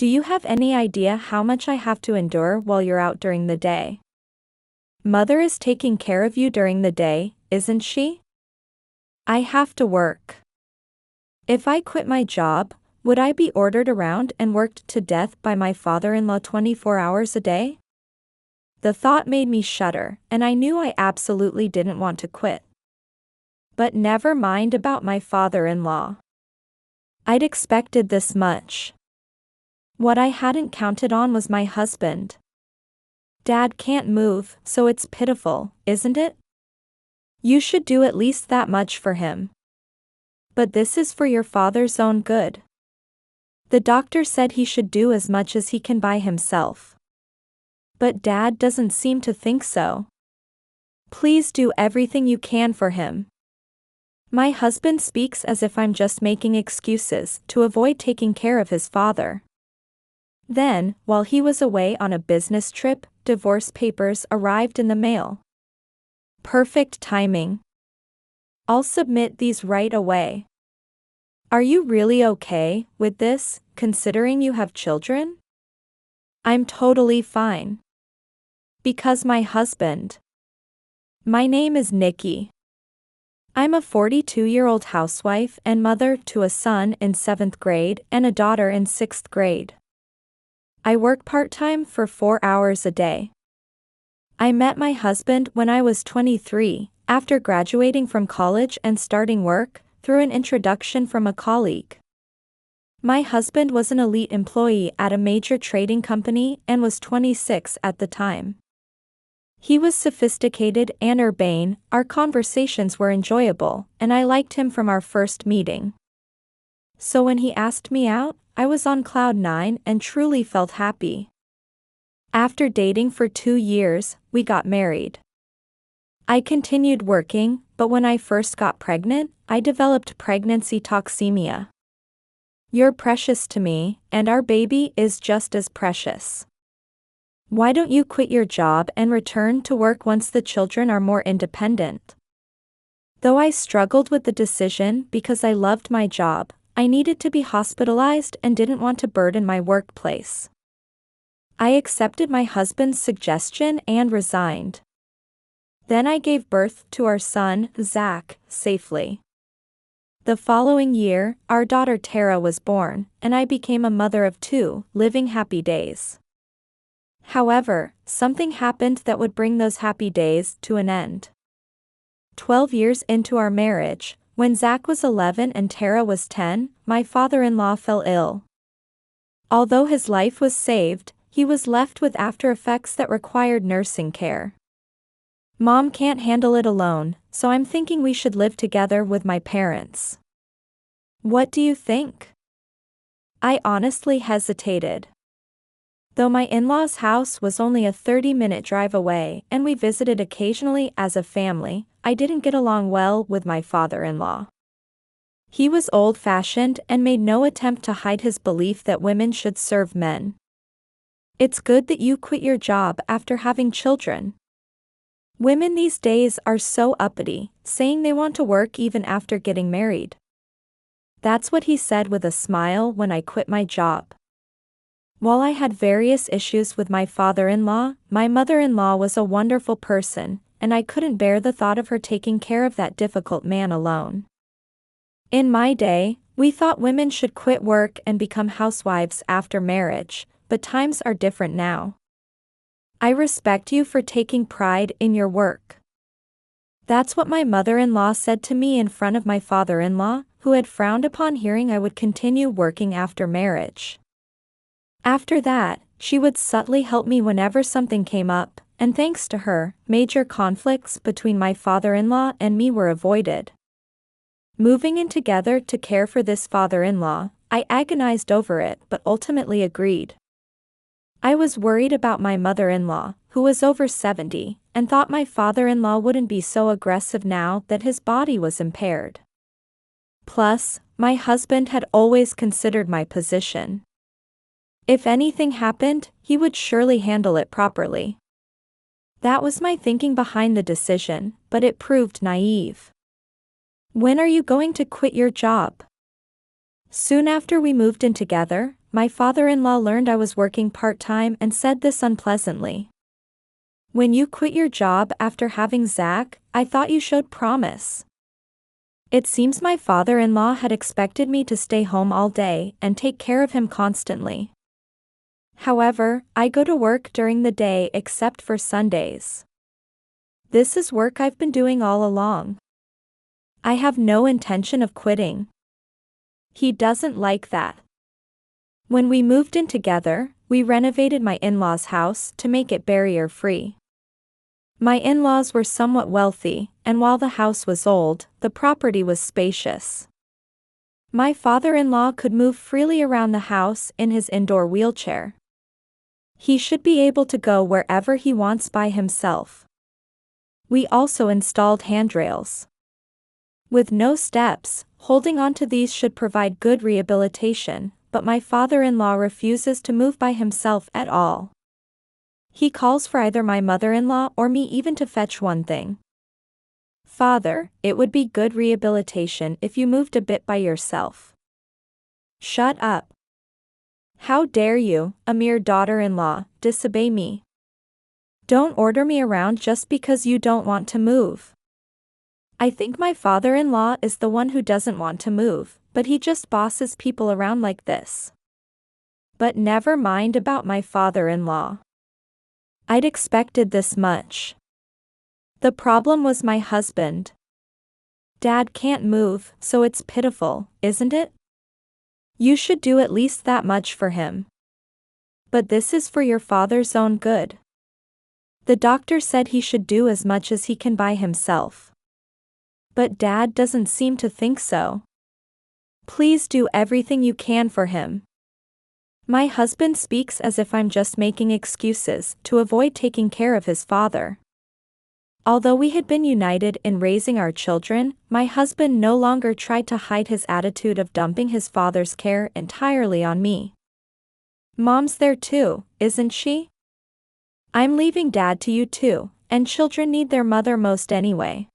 Do you have any idea how much I have to endure while you're out during the day? Mother is taking care of you during the day, isn't she? I have to work. If I quit my job, would I be ordered around and worked to death by my father-in-law 24 hours a day? The thought made me shudder, and I knew I absolutely didn't want to quit. But never mind about my father-in-law. I'd expected this much. What I hadn't counted on was my husband. Dad can't move, so it's pitiful, isn't it? You should do at least that much for him. But this is for your father's own good. The doctor said he should do as much as he can by himself. But Dad doesn't seem to think so. Please do everything you can for him. My husband speaks as if I'm just making excuses to avoid taking care of his father. Then, while he was away on a business trip, divorce papers arrived in the mail. Perfect timing. I'll submit these right away. Are you really okay with this, considering you have children? I'm totally fine. Because my husband. My name is Nikki. I'm a 42-year-old housewife and mother to a son in 7th grade and a daughter in 6th grade. I work part-time for 4 hours a day. I met my husband when I was 23, after graduating from college and starting work, through an introduction from a colleague. My husband was an elite employee at a major trading company and was 26 at the time. He was sophisticated and urbane, our conversations were enjoyable, and I liked him from our first meeting. So when he asked me out, I was on cloud 9 and truly felt happy. After dating for 2 years, we got married. I continued working, but when I first got pregnant, I developed pregnancy toxemia. You're precious to me, and our baby is just as precious. Why don't you quit your job and return to work once the children are more independent? Though I struggled with the decision because I loved my job, I needed to be hospitalized and didn't want to burden my workplace. I accepted my husband's suggestion and resigned. Then I gave birth to our son, Zach, safely. The following year, our daughter Tara was born, and I became a mother of 2, living happy days. However, something happened that would bring those happy days to an end. 12 years into our marriage, when Zach was 11 and Tara was 10, my father-in-law fell ill. Although his life was saved, he was left with after effects that required nursing care. Mom can't handle it alone, so I'm thinking we should live together with my parents. What do you think? I honestly hesitated. Though my in-laws' house was only a 30-minute drive away and we visited occasionally as a family, I didn't get along well with my father-in-law. He was old-fashioned and made no attempt to hide his belief that women should serve men. It's good that you quit your job after having children. Women these days are so uppity, saying they want to work even after getting married. That's what he said with a smile when I quit my job. While I had various issues with my father-in-law, my mother-in-law was a wonderful person, and I couldn't bear the thought of her taking care of that difficult man alone. In my day, we thought women should quit work and become housewives after marriage, but times are different now. I respect you for taking pride in your work. That's what my mother-in-law said to me in front of my father-in-law, who had frowned upon hearing I would continue working after marriage. After that, she would subtly help me whenever something came up, and thanks to her, major conflicts between my father-in-law and me were avoided. Moving in together to care for this father-in-law, I agonized over it but ultimately agreed. I was worried about my mother-in-law, who was over 70, and thought my father-in-law wouldn't be so aggressive now that his body was impaired. Plus, my husband had always considered my position. If anything happened, he would surely handle it properly. That was my thinking behind the decision, but it proved naive. When are you going to quit your job? Soon after we moved in together, my father-in-law learned I was working part-time and said this unpleasantly. "When you quit your job after having Zach, I thought you showed promise." It seems my father-in-law had expected me to stay home all day and take care of him constantly. However, I go to work during the day except for Sundays. This is work I've been doing all along. I have no intention of quitting. He doesn't like that. When we moved in together, we renovated my in-laws' house to make it barrier-free. My in-laws were somewhat wealthy, and while the house was old, the property was spacious. My father-in-law could move freely around the house in his indoor wheelchair. He should be able to go wherever he wants by himself. We also installed handrails. With no steps, holding onto these should provide good rehabilitation, but my father-in-law refuses to move by himself at all. He calls for either my mother-in-law or me even to fetch one thing. "Father, it would be good rehabilitation if you moved a bit by yourself." Shut up. How dare you, a mere daughter-in-law, disobey me? Don't order me around just because you don't want to move. I think my father-in-law is the one who doesn't want to move, but he just bosses people around like this. But never mind about my father-in-law. I'd expected this much. The problem was my husband. Dad can't move, so it's pitiful, isn't it? You should do at least that much for him. But this is for your father's own good. The doctor said he should do as much as he can by himself. But Dad doesn't seem to think so. Please do everything you can for him. My husband speaks as if I'm just making excuses to avoid taking care of his father. Although we had been united in raising our children, my husband no longer tried to hide his attitude of dumping his father's care entirely on me. Mom's there too, isn't she? I'm leaving Dad to you too, and children need their mother most anyway.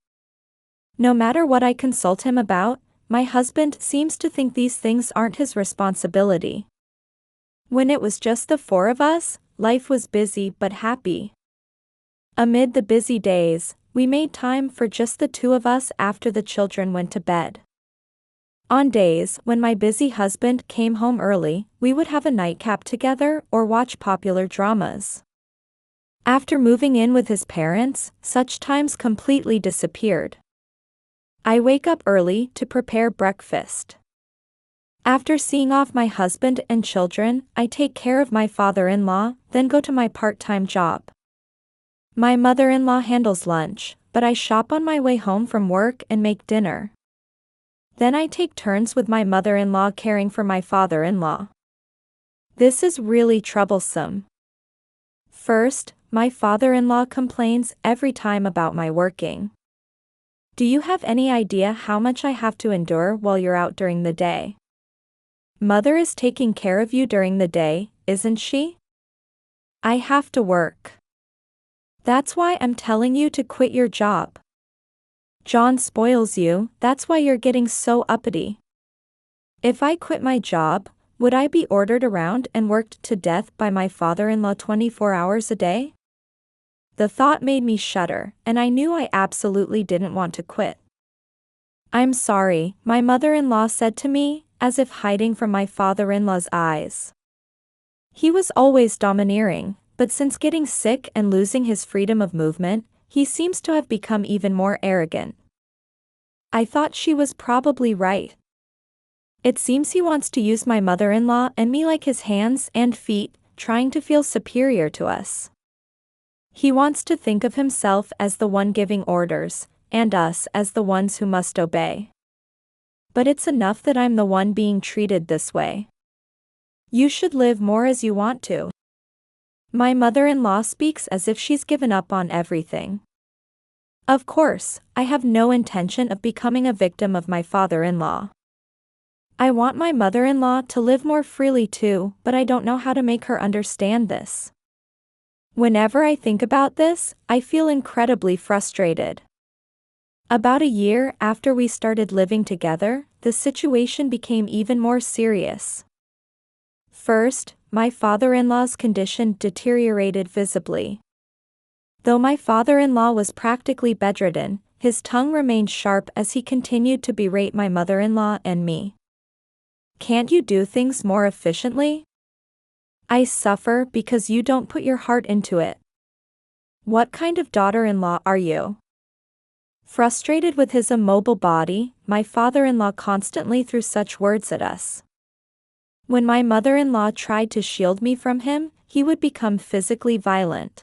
No matter what I consult him about, my husband seems to think these things aren't his responsibility. When it was just the four of us, life was busy but happy. Amid the busy days, we made time for just the two of us after the children went to bed. On days when my busy husband came home early, we would have a nightcap together or watch popular dramas. After moving in with his parents, such times completely disappeared. I wake up early to prepare breakfast. After seeing off my husband and children, I take care of my father-in-law, then go to my part-time job. My mother-in-law handles lunch, but I shop on my way home from work and make dinner. Then I take turns with my mother-in-law caring for my father-in-law. This is really troublesome. First, my father-in-law complains every time about my working. Do you have any idea how much I have to endure while you're out during the day? Mother is taking care of you during the day, isn't she? I have to work. That's why I'm telling you to quit your job. John spoils you, that's why you're getting so uppity. If I quit my job, would I be ordered around and worked to death by my father-in-law 24 hours a day? The thought made me shudder, and I knew I absolutely didn't want to quit. "I'm sorry," my mother-in-law said to me, as if hiding from my father-in-law's eyes. He was always domineering, but since getting sick and losing his freedom of movement, he seems to have become even more arrogant. I thought she was probably right. It seems he wants to use my mother-in-law and me like his hands and feet, trying to feel superior to us. He wants to think of himself as the one giving orders, and us as the ones who must obey. But it's enough that I'm the one being treated this way. You should live more as you want to. My mother-in-law speaks as if she's given up on everything. Of course, I have no intention of becoming a victim of my father-in-law. I want my mother-in-law to live more freely too, but I don't know how to make her understand this. Whenever I think about this, I feel incredibly frustrated. About a year after we started living together, the situation became even more serious. First, my father-in-law's condition deteriorated visibly. Though my father-in-law was practically bedridden, his tongue remained sharp as he continued to berate my mother-in-law and me. Can't you do things more efficiently? I suffer because you don't put your heart into it. What kind of daughter-in-law are you? Frustrated with his immobile body, my father-in-law constantly threw such words at us. When my mother-in-law tried to shield me from him, he would become physically violent.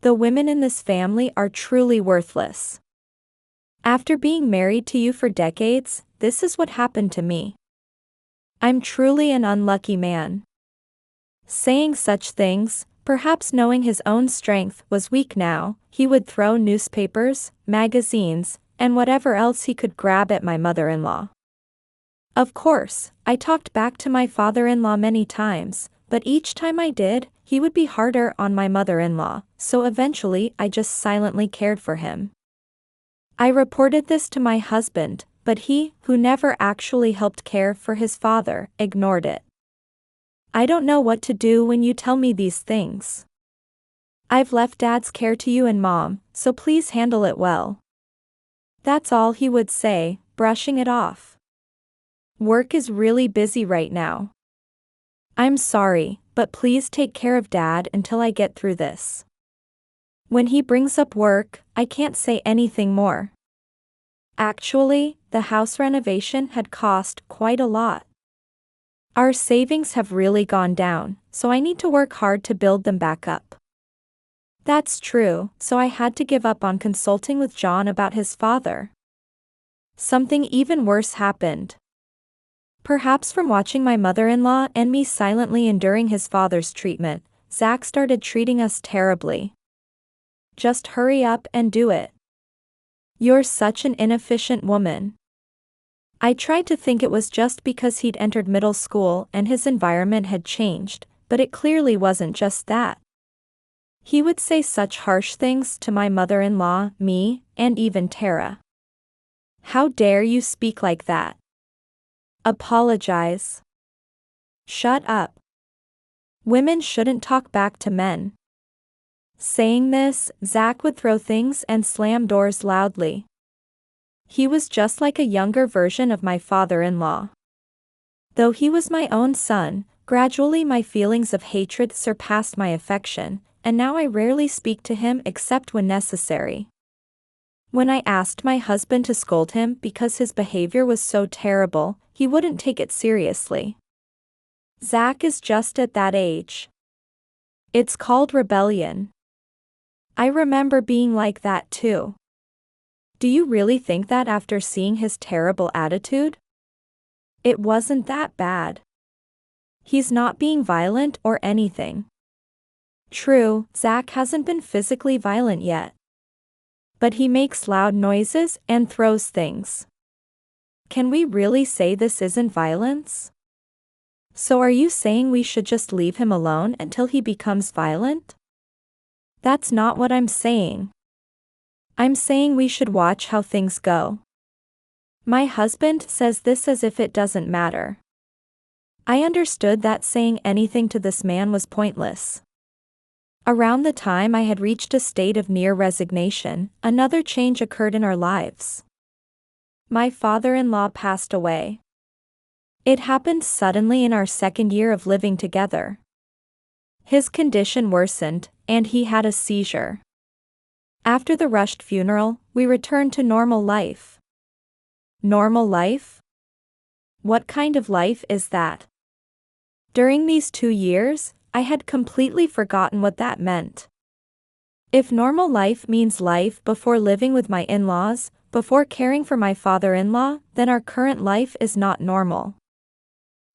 The women in this family are truly worthless. After being married to you for decades, this is what happened to me. I'm truly an unlucky man. Saying such things, perhaps knowing his own strength was weak now, he would throw newspapers, magazines, and whatever else he could grab at my mother-in-law. Of course, I talked back to my father-in-law many times, but each time I did, he would be harder on my mother-in-law, so eventually I just silently cared for him. I reported this to my husband, but he, who never actually helped care for his father, ignored it. I don't know what to do when you tell me these things. I've left Dad's care to you and Mom, so please handle it well. That's all he would say, brushing it off. Work is really busy right now. I'm sorry, but please take care of Dad until I get through this. When he brings up work, I can't say anything more. Actually, the house renovation had cost quite a lot. Our savings have really gone down, so I need to work hard to build them back up. That's true, so I had to give up on consulting with John about his father. Something even worse happened. Perhaps from watching my mother-in-law and me silently enduring his father's treatment, Zach started treating us terribly. Just hurry up and do it. You're such an inefficient woman. I tried to think it was just because he'd entered middle school and his environment had changed, but it clearly wasn't just that. He would say such harsh things to my mother-in-law, me, and even Tara. How dare you speak like that? Apologize. Shut up. Women shouldn't talk back to men. Saying this, Zach would throw things and slam doors loudly. He was just like a younger version of my father-in-law. Though he was my own son, gradually my feelings of hatred surpassed my affection, and now I rarely speak to him except when necessary. When I asked my husband to scold him because his behavior was so terrible, he wouldn't take it seriously. Zach is just at that age. It's called rebellion. I remember being like that too. Do you really think that after seeing his terrible attitude? It wasn't that bad. He's not being violent or anything. True, Zach hasn't been physically violent yet. But he makes loud noises and throws things. Can we really say this isn't violence? So are you saying we should just leave him alone until he becomes violent? That's not what I'm saying. I'm saying we should watch how things go. My husband says this as if it doesn't matter. I understood that saying anything to this man was pointless. Around the time I had reached a state of near resignation, another change occurred in our lives. My father-in-law passed away. It happened suddenly in our second year of living together. His condition worsened, and he had a seizure. After the rushed funeral, we returned to normal life. Normal life? What kind of life is that? During these 2 years, I had completely forgotten what that meant. If normal life means life before living with my in-laws, before caring for my father-in-law, then our current life is not normal.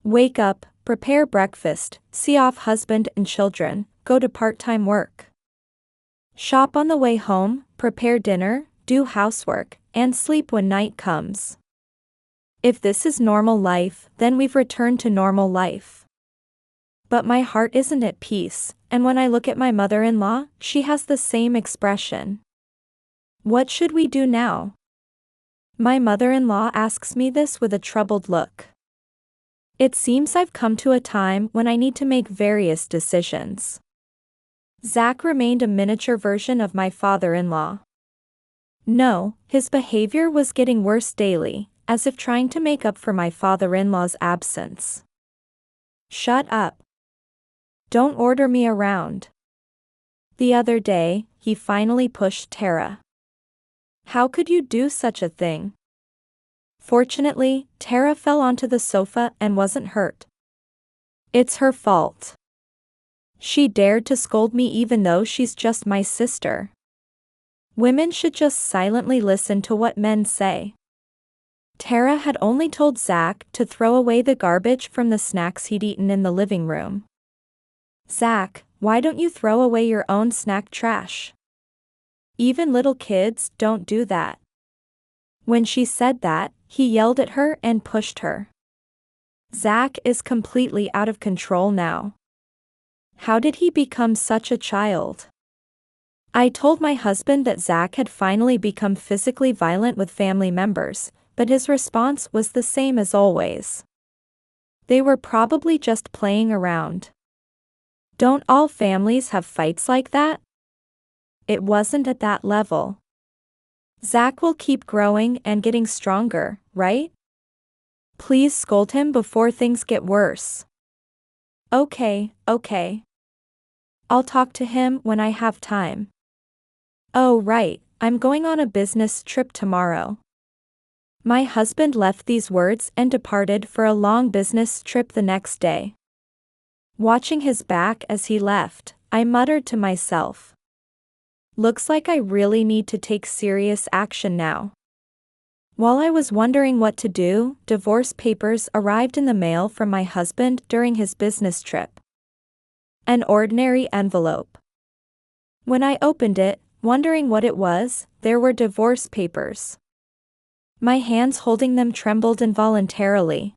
Wake up, prepare breakfast, see off husband and children, go to part-time work. Shop on the way home, prepare dinner, do housework, and sleep when night comes. If this is normal life, then we've returned to normal life. But my heart isn't at peace, and when I look at my mother-in-law, she has the same expression. What should we do now? My mother-in-law asks me this with a troubled look. It seems I've come to a time when I need to make various decisions. Zach remained a miniature version of my father-in-law. No, his behavior was getting worse daily, as if trying to make up for my father-in-law's absence. Shut up. Don't order me around. The other day, he finally pushed Tara. How could you do such a thing? Fortunately, Tara fell onto the sofa and wasn't hurt. It's her fault. She dared to scold me even though she's just my sister. Women should just silently listen to what men say. Tara had only told Zach to throw away the garbage from the snacks he'd eaten in the living room. Zach, why don't you throw away your own snack trash? Even little kids don't do that. When she said that, he yelled at her and pushed her. Zach is completely out of control now. How did he become such a child? I told my husband that Zach had finally become physically violent with family members, but his response was the same as always. They were probably just playing around. Don't all families have fights like that? It wasn't at that level. Zach will keep growing and getting stronger, right? Please scold him before things get worse. Okay. I'll talk to him when I have time. Oh right, I'm going on a business trip tomorrow. My husband left these words and departed for a long business trip the next day. Watching his back as he left, I muttered to myself. Looks like I really need to take serious action now. While I was wondering what to do, divorce papers arrived in the mail from my husband during his business trip. An ordinary envelope. When I opened it, wondering what it was, there were divorce papers. My hands holding them trembled involuntarily.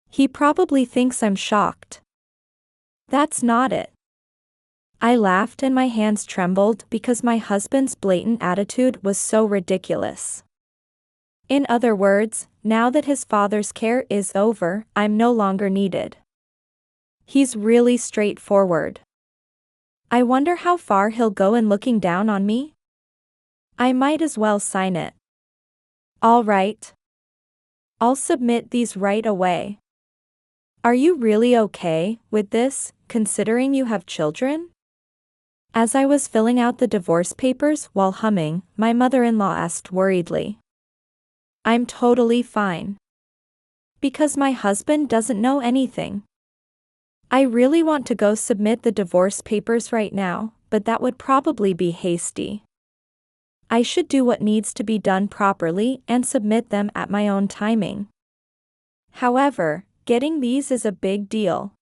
He probably thinks I'm shocked. That's not it. I laughed and my hands trembled because my husband's blatant attitude was so ridiculous. In other words, now that his father's care is over, I'm no longer needed. He's really straightforward. I wonder how far he'll go in looking down on me? I might as well sign it. All right. I'll submit these right away. Are you really okay with this, considering you have children? As I was filling out the divorce papers while humming, my mother-in-law asked worriedly. I'm totally fine. Because my husband doesn't know anything. I really want to go submit the divorce papers right now, but that would probably be hasty. I should do what needs to be done properly and submit them at my own timing. However, getting these is a big deal.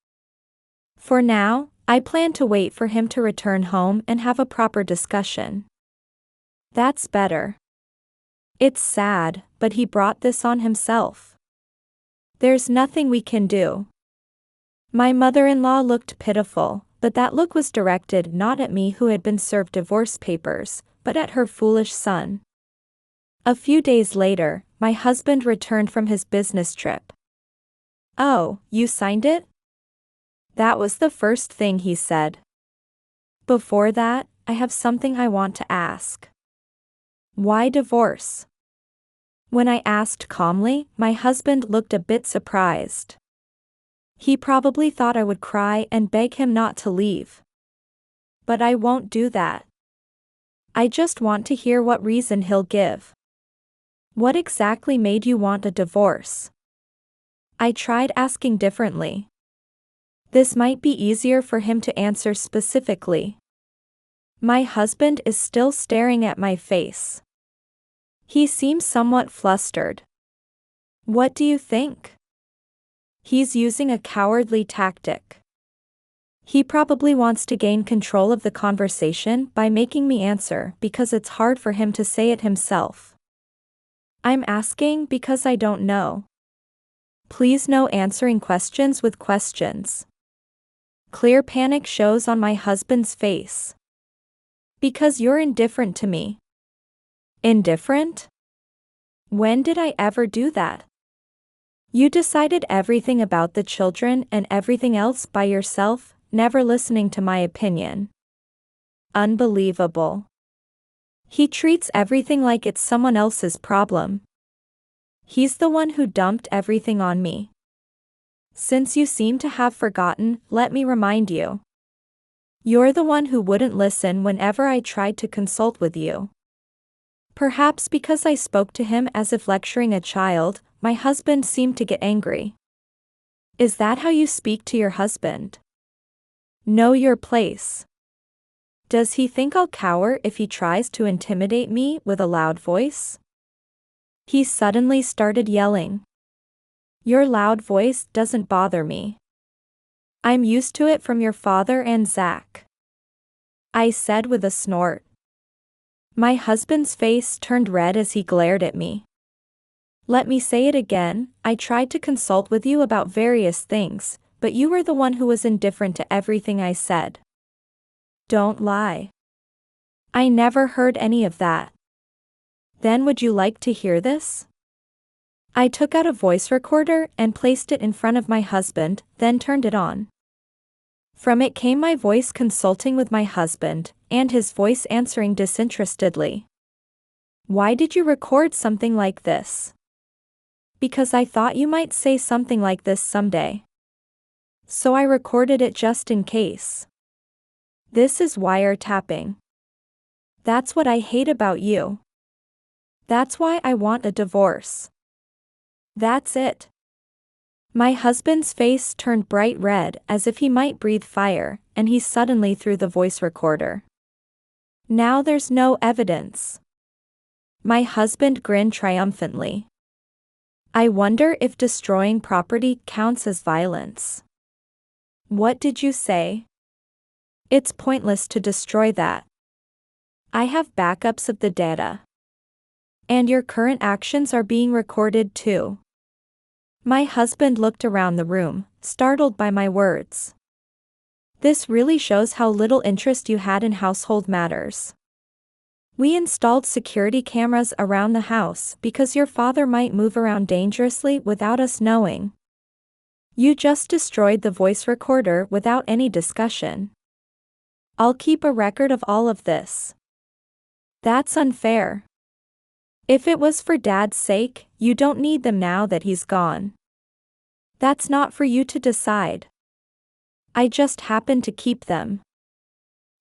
For now, I plan to wait for him to return home and have a proper discussion. That's better. It's sad, but he brought this on himself. There's nothing we can do. My mother-in-law looked pitiful, but that look was directed not at me who had been served divorce papers, but at her foolish son. A few days later, my husband returned from his business trip. Oh, you signed it? That was the first thing he said. Before that, I have something I want to ask. Why divorce? When I asked calmly, my husband looked a bit surprised. He probably thought I would cry and beg him not to leave. But I won't do that. I just want to hear what reason he'll give. What exactly made you want a divorce? I tried asking differently. This might be easier for him to answer specifically. My husband is still staring at my face. He seems somewhat flustered. What do you think? He's using a cowardly tactic. He probably wants to gain control of the conversation by making me answer because it's hard for him to say it himself. I'm asking because I don't know. Please no answering questions with questions. Clear panic shows on my husband's face. Because you're indifferent to me. Indifferent? When did I ever do that? You decided everything about the children and everything else by yourself, never listening to my opinion. Unbelievable. He treats everything like it's someone else's problem. He's the one who dumped everything on me. Since you seem to have forgotten, let me remind you. You're the one who wouldn't listen whenever I tried to consult with you. Perhaps because I spoke to him as if lecturing a child, my husband seemed to get angry. Is that how you speak to your husband? Know your place. Does he think I'll cower if he tries to intimidate me with a loud voice? He suddenly started yelling. Your loud voice doesn't bother me. I'm used to it from your father and Zach. I said with a snort. My husband's face turned red as he glared at me. Let me say it again, I tried to consult with you about various things, but you were the one who was indifferent to everything I said. Don't lie. I never heard any of that. Then would you like to hear this? I took out a voice recorder and placed it in front of my husband, then turned it on. From it came my voice consulting with my husband, and his voice answering disinterestedly. Why did you record something like this? Because I thought you might say something like this someday. So I recorded it just in case. This is wiretapping. That's what I hate about you. That's why I want a divorce. That's it. My husband's face turned bright red as if he might breathe fire, and he suddenly threw the voice recorder. Now there's no evidence. My husband grinned triumphantly. I wonder if destroying property counts as violence. What did you say? It's pointless to destroy that. I have backups of the data. And your current actions are being recorded too. My husband looked around the room, startled by my words. This really shows how little interest you had in household matters. We installed security cameras around the house because your father might move around dangerously without us knowing. You just destroyed the voice recorder without any discussion. I'll keep a record of all of this. That's unfair. If it was for Dad's sake, you don't need them now that he's gone. That's not for you to decide. I just happen to keep them.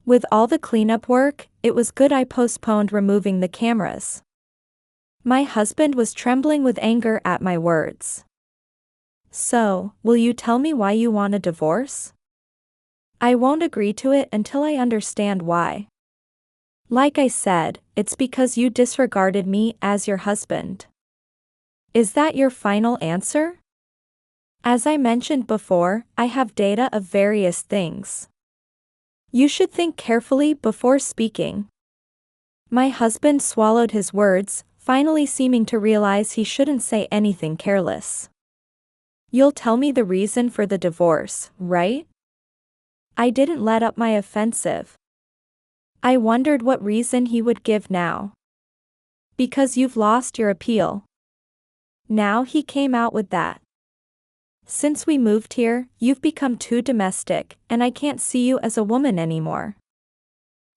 With all the cleanup work, it was good I postponed removing the cameras. My husband was trembling with anger at my words. So, will you tell me why you want a divorce? I won't agree to it until I understand why. Like I said, it's because you disregarded me as your husband. Is that your final answer? As I mentioned before, I have data of various things. You should think carefully before speaking. My husband swallowed his words, finally seeming to realize he shouldn't say anything careless. You'll tell me the reason for the divorce, right? I didn't let up my offensive. I wondered what reason he would give now. Because you've lost your appeal. Now he came out with that. Since we moved here, you've become too domestic, and I can't see you as a woman anymore.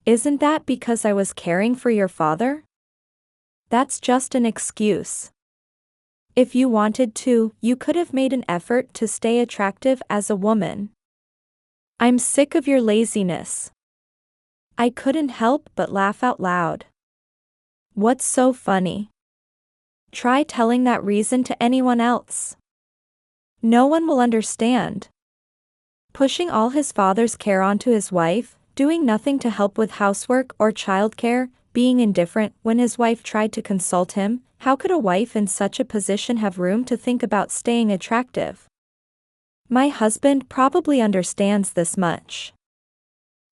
Isn't that because I was caring for your father? That's just an excuse. If you wanted to, you could have made an effort to stay attractive as a woman. I'm sick of your laziness. I couldn't help but laugh out loud. What's so funny? Try telling that reason to anyone else. No one will understand. Pushing all his father's care onto his wife, doing nothing to help with housework or childcare, being indifferent when his wife tried to consult him, how could a wife in such a position have room to think about staying attractive? My husband probably understands this much.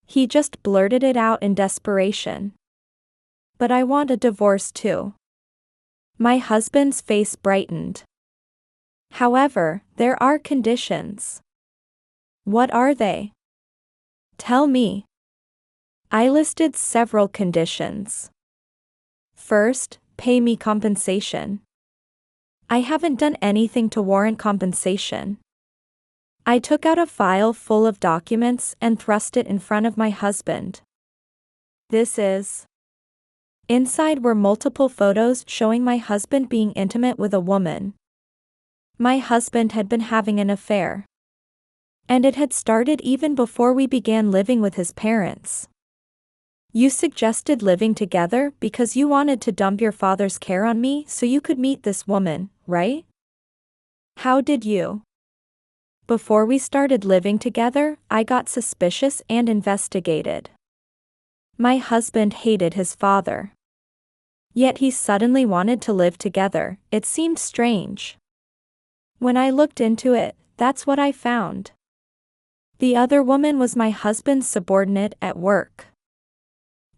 He just blurted it out in desperation. But I want a divorce too. My husband's face brightened. However, there are conditions. What are they? Tell me. I listed several conditions. First, pay me compensation. I haven't done anything to warrant compensation. I took out a file full of documents and thrust it in front of my husband. This is. Inside were multiple photos showing my husband being intimate with a woman. My husband had been having an affair. And it had started even before we began living with his parents. You suggested living together because you wanted to dump your father's care on me so you could meet this woman, right? How did you? Before we started living together, I got suspicious and investigated. My husband hated his father. Yet he suddenly wanted to live together. It seemed strange. When I looked into it, that's what I found. The other woman was my husband's subordinate at work.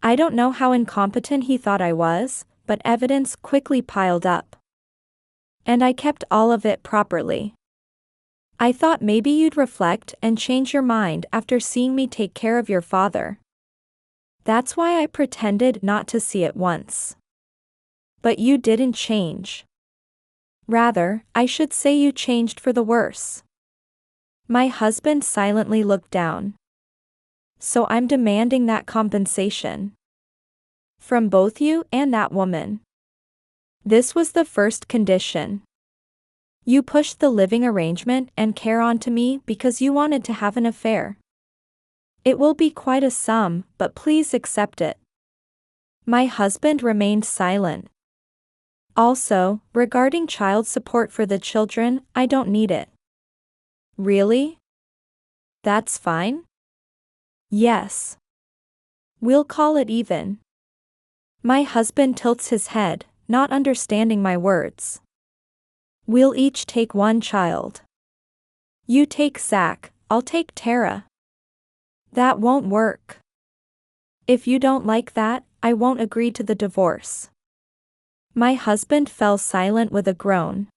I don't know how incompetent he thought I was, but evidence quickly piled up. And I kept all of it properly. I thought maybe you'd reflect and change your mind after seeing me take care of your father. That's why I pretended not to see it once. But you didn't change. Rather, I should say you changed for the worse. My husband silently looked down. So I'm demanding that compensation. From both you and that woman. This was the first condition. You pushed the living arrangement and care onto me because you wanted to have an affair. It will be quite a sum, but please accept it. My husband remained silent. Also, regarding child support for the children, I don't need it. Really? That's fine? Yes. We'll call it even. My husband tilts his head, not understanding my words. We'll each take one child. You take Zach, I'll take Tara. That won't work. If you don't like that, I won't agree to the divorce. My husband fell silent with a groan.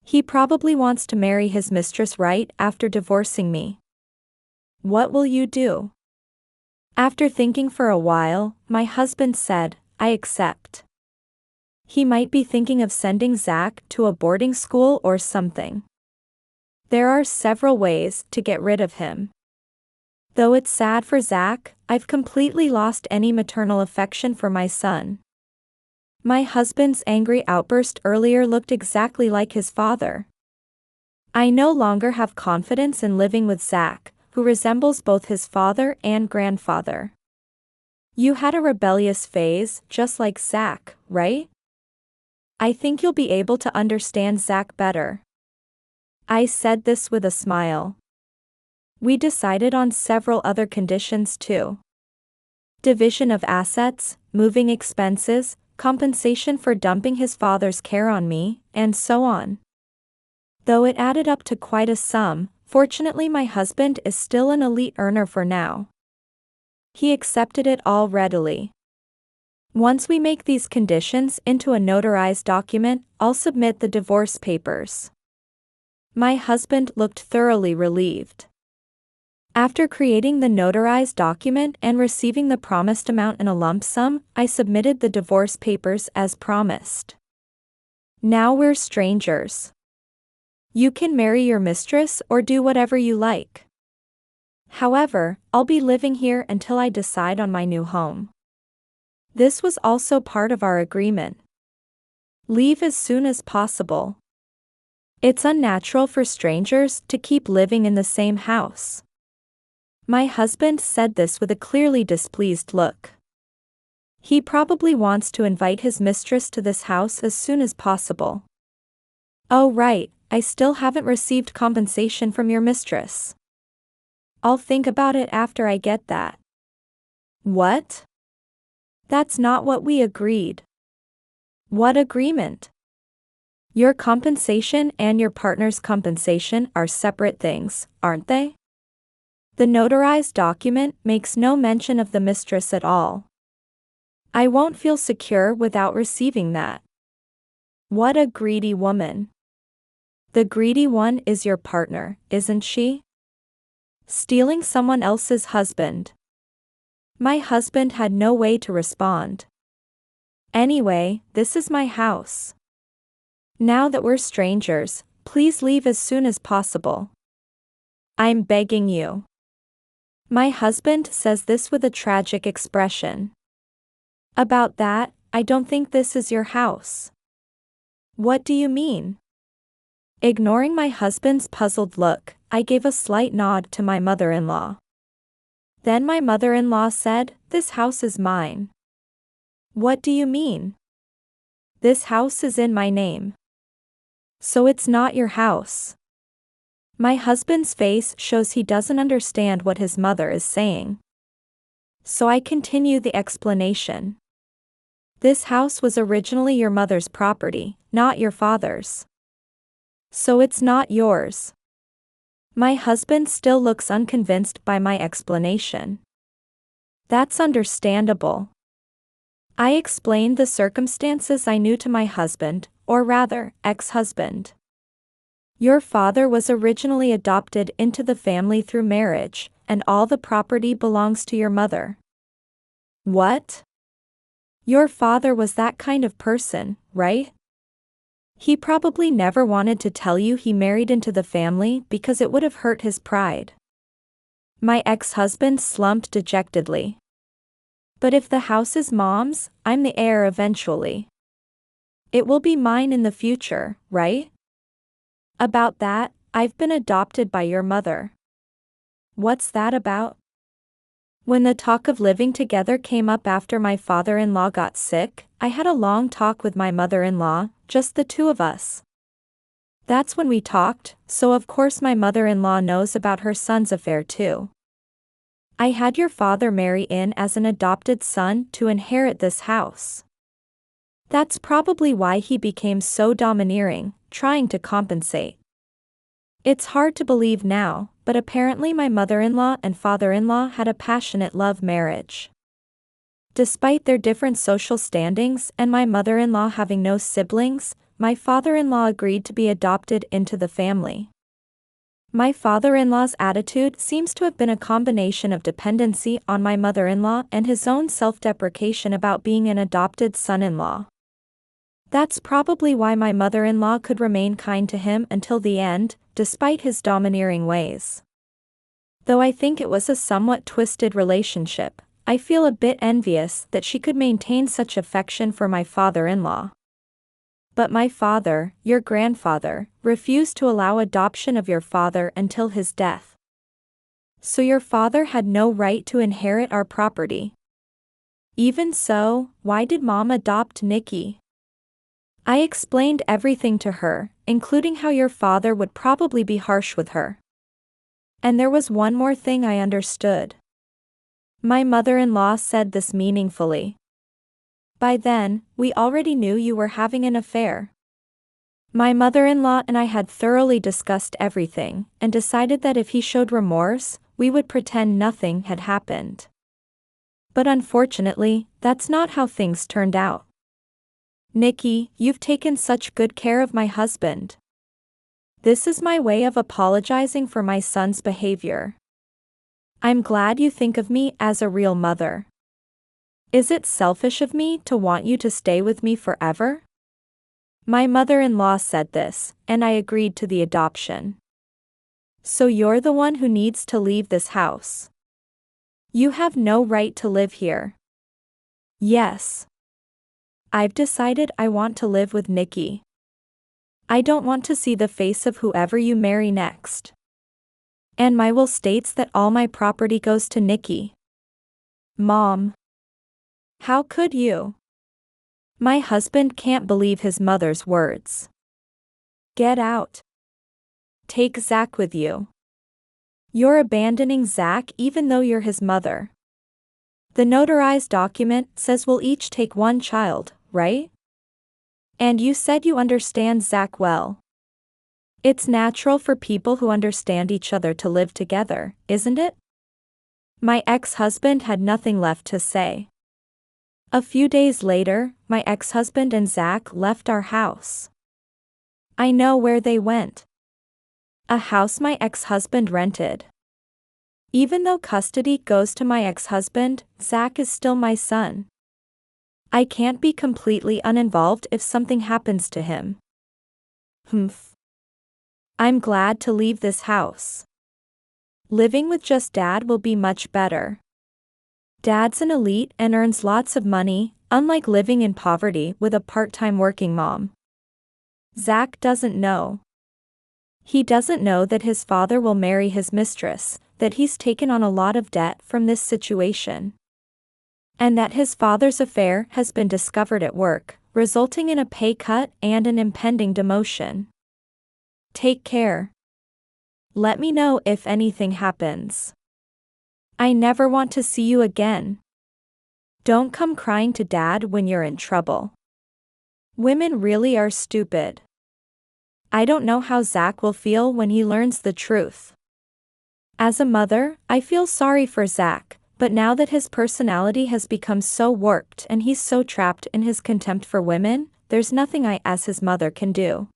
He probably wants to marry his mistress right after divorcing me. What will you do? After thinking for a while, my husband said, I accept. He might be thinking of sending Zach to a boarding school or something. There are several ways to get rid of him. Though it's sad for Zach, I've completely lost any maternal affection for my son. My husband's angry outburst earlier looked exactly like his father. I no longer have confidence in living with Zach, who resembles both his father and grandfather. You had a rebellious phase, just like Zach, right? I think you'll be able to understand Zach better. I said this with a smile. We decided on several other conditions too. Division of assets, moving expenses, compensation for dumping his father's care on me, and so on. Though it added up to quite a sum, fortunately my husband is still an elite earner for now. He accepted it all readily. Once we make these conditions into a notarized document, I'll submit the divorce papers. My husband looked thoroughly relieved. After creating the notarized document and receiving the promised amount in a lump sum, I submitted the divorce papers as promised. Now we're strangers. You can marry your mistress or do whatever you like. However, I'll be living here until I decide on my new home. This was also part of our agreement. Leave as soon as possible. It's unnatural for strangers to keep living in the same house. My husband said this with a clearly displeased look. He probably wants to invite his mistress to this house as soon as possible. Oh right, I still haven't received compensation from your mistress. I'll think about it after I get that. What? That's not what we agreed. What agreement? Your compensation and your partner's compensation are separate things, aren't they? The notarized document makes no mention of the mistress at all. I won't feel secure without receiving that. What a greedy woman. The greedy one is your partner, isn't she? Stealing someone else's husband. My husband had no way to respond. Anyway, this is my house. Now that we're strangers, please leave as soon as possible. I'm begging you. My husband says this with a tragic expression. About that, I don't think this is your house. What do you mean? Ignoring my husband's puzzled look, I gave a slight nod to my mother-in-law. Then my mother-in-law said, "This house is mine." What do you mean? This house is in my name. So it's not your house. My husband's face shows he doesn't understand what his mother is saying. So I continue the explanation. This house was originally your mother's property, not your father's. So it's not yours. My husband still looks unconvinced by my explanation. That's understandable. I explained the circumstances I knew to my husband, or rather, ex-husband. Your father was originally adopted into the family through marriage, and all the property belongs to your mother. What? Your father was that kind of person, right? He probably never wanted to tell you he married into the family because it would have hurt his pride. My ex-husband slumped dejectedly. But if the house is Mom's, I'm the heir eventually. It will be mine in the future, right? About that, I've been adopted by your mother. What's that about? When the talk of living together came up after my father-in-law got sick, I had a long talk with my mother-in-law, just the two of us. That's when we talked, so of course my mother-in-law knows about her son's affair too. I had your father marry in as an adopted son to inherit this house. That's probably why he became so domineering, trying to compensate. It's hard to believe now, but apparently my mother-in-law and father-in-law had a passionate love marriage. Despite their different social standings and my mother-in-law having no siblings, my father-in-law agreed to be adopted into the family. My father-in-law's attitude seems to have been a combination of dependency on my mother-in-law and his own self-deprecation about being an adopted son-in-law. That's probably why my mother-in-law could remain kind to him until the end, despite his domineering ways. Though I think it was a somewhat twisted relationship, I feel a bit envious that she could maintain such affection for my father-in-law. But my father, your grandfather, refused to allow adoption of your father until his death. So your father had no right to inherit our property. Even so, why did Mom adopt Nikki? I explained everything to her, including how your father would probably be harsh with her. And there was one more thing I understood. My mother-in-law said this meaningfully. By then, we already knew you were having an affair. My mother-in-law and I had thoroughly discussed everything, and decided that if he showed remorse, we would pretend nothing had happened. But unfortunately, that's not how things turned out. Nikki, you've taken such good care of my husband. This is my way of apologizing for my son's behavior. I'm glad you think of me as a real mother. Is it selfish of me to want you to stay with me forever? My mother-in-law said this, and I agreed to the adoption. So you're the one who needs to leave this house. You have no right to live here. Yes. I've decided I want to live with Nikki. I don't want to see the face of whoever you marry next. And my will states that all my property goes to Nikki. Mom. How could you? My husband can't believe his mother's words. Get out. Take Zach with you. You're abandoning Zach even though you're his mother. The notarized document says we'll each take one child, right? And you said you understand Zach well. It's natural for people who understand each other to live together, isn't it? My ex-husband had nothing left to say. A few days later, my ex-husband and Zach left our house. I know where they went. A house my ex-husband rented. Even though custody goes to my ex-husband, Zach is still my son. I can't be completely uninvolved if something happens to him. Humph. I'm glad to leave this house. Living with just Dad will be much better. Dad's an elite and earns lots of money, unlike living in poverty with a part-time working mom. Zach doesn't know. He doesn't know that his father will marry his mistress, that he's taken on a lot of debt from this situation, and that his father's affair has been discovered at work, resulting in a pay cut and an impending demotion. Take care. Let me know if anything happens. I never want to see you again. Don't come crying to Dad when you're in trouble. Women really are stupid. I don't know how Zach will feel when he learns the truth. As a mother, I feel sorry for Zach, but now that his personality has become so warped and he's so trapped in his contempt for women, there's nothing I as his mother can do.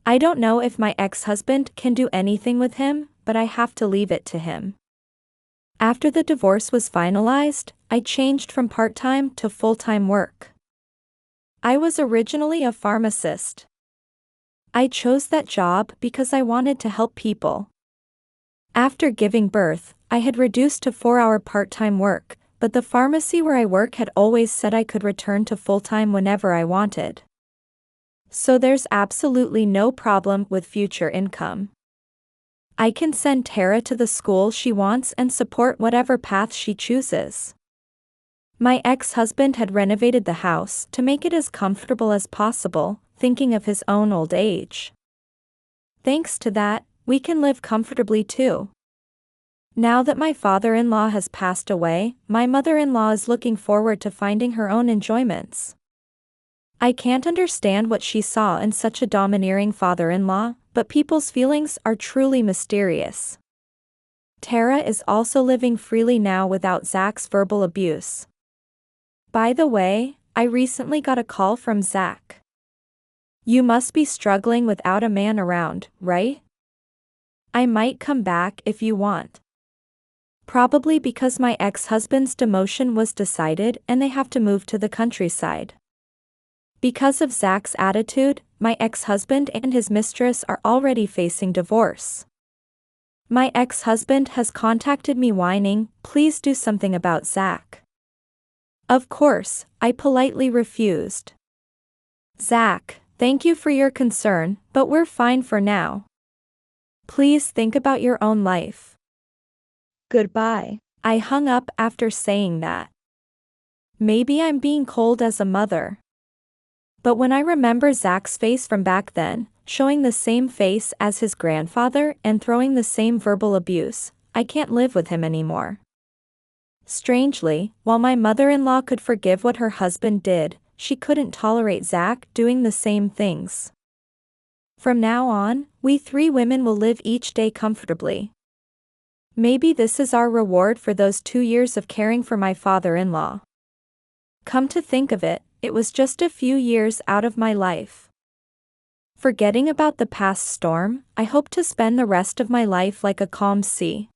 I don't know if my ex-husband can do anything with him, but I have to leave it to him. After the divorce was finalized, I changed from part-time to full-time work. I was originally a pharmacist. I chose that job because I wanted to help people. After giving birth, I had reduced to 4-hour part-time work, but the pharmacy where I work had always said I could return to full-time whenever I wanted. So there's absolutely no problem with future income. I can send Tara to the school she wants and support whatever path she chooses. My ex-husband had renovated the house to make it as comfortable as possible, thinking of his own old age. Thanks to that, we can live comfortably too. Now that my father-in-law has passed away, my mother-in-law is looking forward to finding her own enjoyments. I can't understand what she saw in such a domineering father-in-law, but people's feelings are truly mysterious. Tara is also living freely now without Zach's verbal abuse. By the way, I recently got a call from Zach. You must be struggling without a man around, right? I might come back if you want. Probably because my ex-husband's demotion was decided and they have to move to the countryside. Because of Zach's attitude, my ex-husband and his mistress are already facing divorce. My ex-husband has contacted me whining, please do something about Zach. Of course, I politely refused. Zach, thank you for your concern, but we're fine for now. Please think about your own life. Goodbye. I hung up after saying that. Maybe I'm being cold as a mother. But when I remember Zach's face from back then, showing the same face as his grandfather and throwing the same verbal abuse, I can't live with him anymore. Strangely, while my mother-in-law could forgive what her husband did, she couldn't tolerate Zach doing the same things. From now on, we 3 women will live each day comfortably. Maybe this is our reward for those 2 years of caring for my father-in-law. Come to think of it, it was just a few years out of my life. Forgetting about the past storm, I hope to spend the rest of my life like a calm sea.